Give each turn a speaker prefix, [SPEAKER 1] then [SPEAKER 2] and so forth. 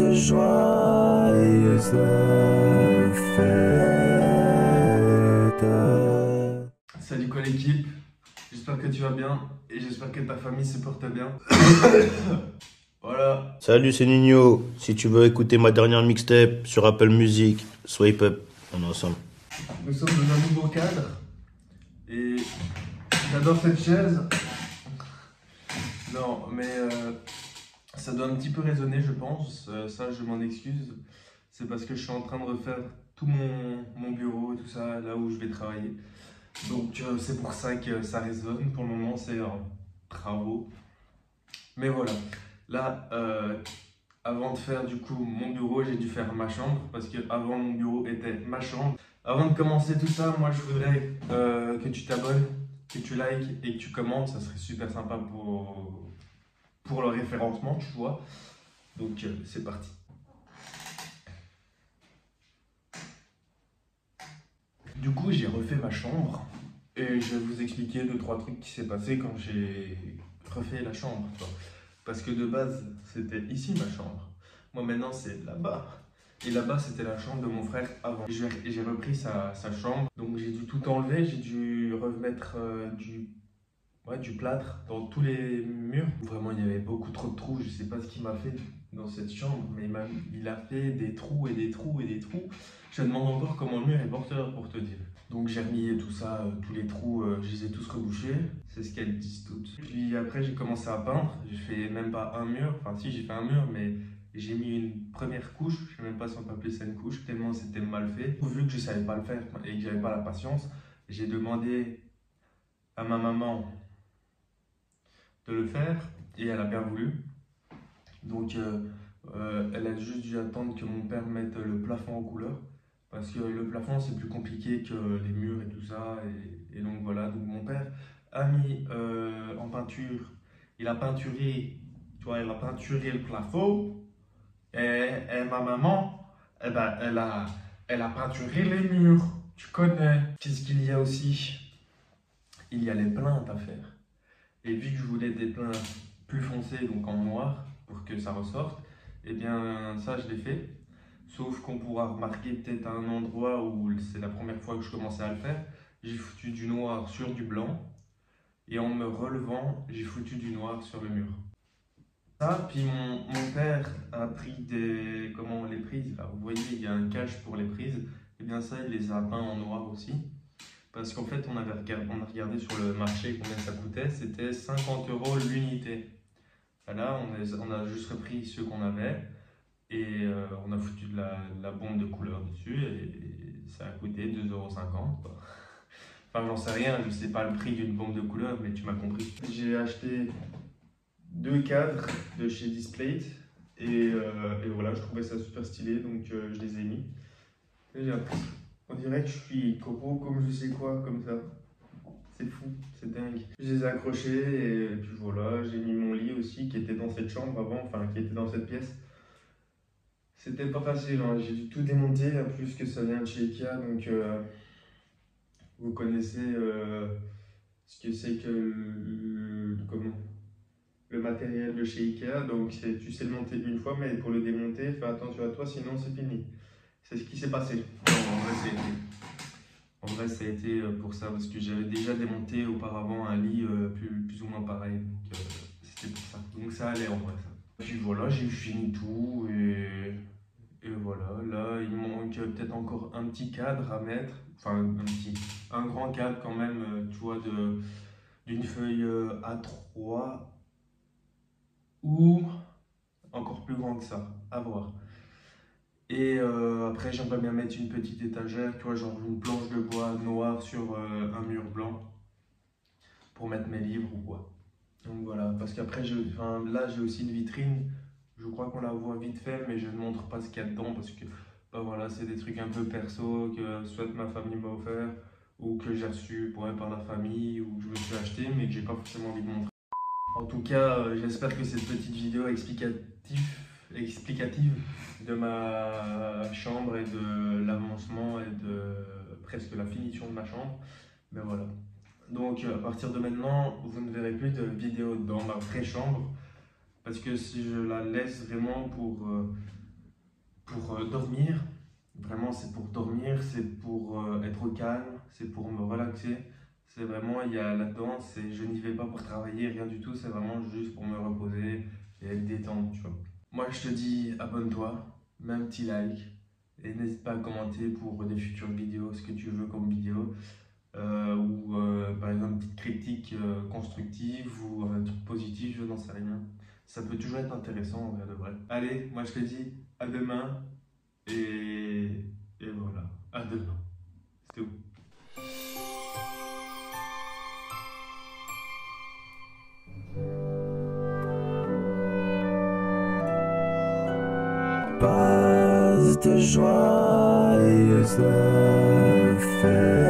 [SPEAKER 1] de joyeuses fêtes.
[SPEAKER 2] Salut quoi l'équipe, j'espère que tu vas bien et j'espère que ta famille se porte bien. Voilà.
[SPEAKER 3] Salut, c'est Nino. Si tu veux écouter ma dernière mixtape sur Apple Music, swipe up, on est ensemble.
[SPEAKER 2] Nous sommes dans un nouveau cadre et j'adore cette chaise. Non, mais ça doit un petit peu résonner, je pense. Ça, je m'en excuse. C'est parce que je suis en train de refaire tout mon bureau, tout ça, là où je vais travailler. Donc, c'est pour ça que ça résonne. Pour le moment, c'est travaux. Mais voilà. Là, avant de faire du coup mon bureau, j'ai dû faire ma chambre. Parce que avant mon bureau était ma chambre. Avant de commencer tout ça, moi, je voudrais que tu t'abonnes, que tu likes et que tu commentes. Ça serait super sympa pour le référencement, tu vois. Donc, c'est parti. Du coup, j'ai refait ma chambre et je vais vous expliquer 2-3 trucs qui s'est passé quand j'ai refait la chambre. Toi. Parce que de base, c'était ici ma chambre. Moi, maintenant, c'est là-bas. Et là-bas, c'était la chambre de mon frère avant. Et j'ai repris sa chambre. Donc, j'ai dû tout enlever. J'ai dû remettre du plâtre dans tous les murs. Vraiment, il y avait beaucoup trop de trous. Je sais pas ce qu'il m'a fait dans cette chambre, mais il a fait des trous et des trous et des trous. Je me demande encore comment le mur est porteur pour te dire. Donc j'ai remis tout ça, tous les trous, je les ai tous rebouchés. C'est ce qu'elles disent toutes. Puis après, j'ai commencé à peindre. J'ai fait même pas un mur. Enfin, si, j'ai fait un mur, mais j'ai mis une première couche. Je sais même pas si on peut appeler ça une couche, tellement c'était mal fait. Vu que je savais pas le faire et que j'avais pas la patience, j'ai demandé à ma maman de le faire et elle a bien voulu. Donc elle a juste dû attendre que mon père mette le plafond en couleur parce que le plafond c'est plus compliqué que les murs et tout ça et donc voilà. Donc mon père a mis en peinture, il a peinturé, tu vois, il a peinturé le plafond et ma maman, eh ben, elle a peinturé les murs, tu connais. Qu'est-ce qu'il y a aussi? Il y a les plaintes à faire. Et vu que je voulais des plaintes plus foncées, donc en noir, pour que ça ressorte, et bien ça je l'ai fait. Sauf qu'on pourra remarquer peut-être à un endroit où c'est la première fois que je commençais à le faire, j'ai foutu du noir sur du blanc. Et en me relevant, j'ai foutu du noir sur le mur. Ça, puis mon père a pris les prises, là, vous voyez, il y a un cache pour les prises. Et bien ça, il les a peints en noir aussi. Parce qu'en fait, on a regardé sur le marché combien ça coûtait, c'était 50 € l'unité. Là, on a juste repris ceux qu'on avait et on a foutu de la bombe de couleur dessus et ça a coûté 2,50 €. Enfin, j'en sais rien, je sais pas le prix d'une bombe de couleur, mais tu m'as compris. J'ai acheté 2 cadres de chez Displate et voilà, je trouvais ça super stylé donc je les ai mis. Et on dirait que je suis coco comme je sais quoi, comme ça. C'est fou, c'est dingue. Je les ai accrochés et puis voilà, j'ai mis mon lit aussi qui était dans cette chambre avant, enfin qui était dans cette pièce. C'était pas facile, hein. J'ai dû tout démonter, en plus que ça vient de chez Ikea, donc vous connaissez ce que c'est que le matériel de chez Ikea, donc tu sais le monter une fois, mais pour le démonter, fais attention à toi, sinon c'est fini. C'est ce qui s'est passé. En vrai, ça a été pour ça, parce que j'avais déjà démonté auparavant un lit plus ou moins pareil. Donc, c'était pour ça. Donc, ça allait en vrai, ça. Puis voilà, j'ai fini tout et voilà. Là, il me manque peut-être encore un petit cadre à mettre. Enfin, un grand cadre quand même, tu vois, d'une feuille A3 ou encore plus grand que ça. À voir. Et après, j'aimerais bien mettre une petite étagère, tu vois, genre une planche de bois noire sur un mur blanc pour mettre mes livres ou quoi. Donc voilà, parce qu'après, là, j'ai aussi une vitrine. Je crois qu'on la voit vite fait, mais je ne montre pas ce qu'il y a dedans parce que bah voilà, c'est des trucs un peu perso que soit ma famille m'a offert ou que j'ai reçu par la famille ou que je me suis acheté, mais que j'ai pas forcément envie de montrer. En tout cas, j'espère que cette petite vidéo explicative de ma chambre et de l'avancement et de presque la finition de ma chambre. Ben voilà. Donc à partir de maintenant, vous ne verrez plus de vidéos dans ma vraie chambre parce que si je la laisse vraiment pour dormir. Vraiment, c'est pour dormir, c'est pour être au calme, c'est pour me relaxer. C'est vraiment, il y a là-dedans, je n'y vais pas pour travailler, rien du tout, c'est vraiment juste pour me reposer et être détendu, tu vois. Moi, je te dis, abonne-toi, mets un petit like et n'hésite pas à commenter pour des futures vidéos, ce que tu veux comme vidéo. Ou par exemple une petite critique constructive ou un truc positif, je n'en sais rien. Ça peut toujours être intéressant en vrai de vrai. Allez, moi je te dis à demain et voilà, à demain. C'est tout.
[SPEAKER 1] Buzz de joyeuse fête.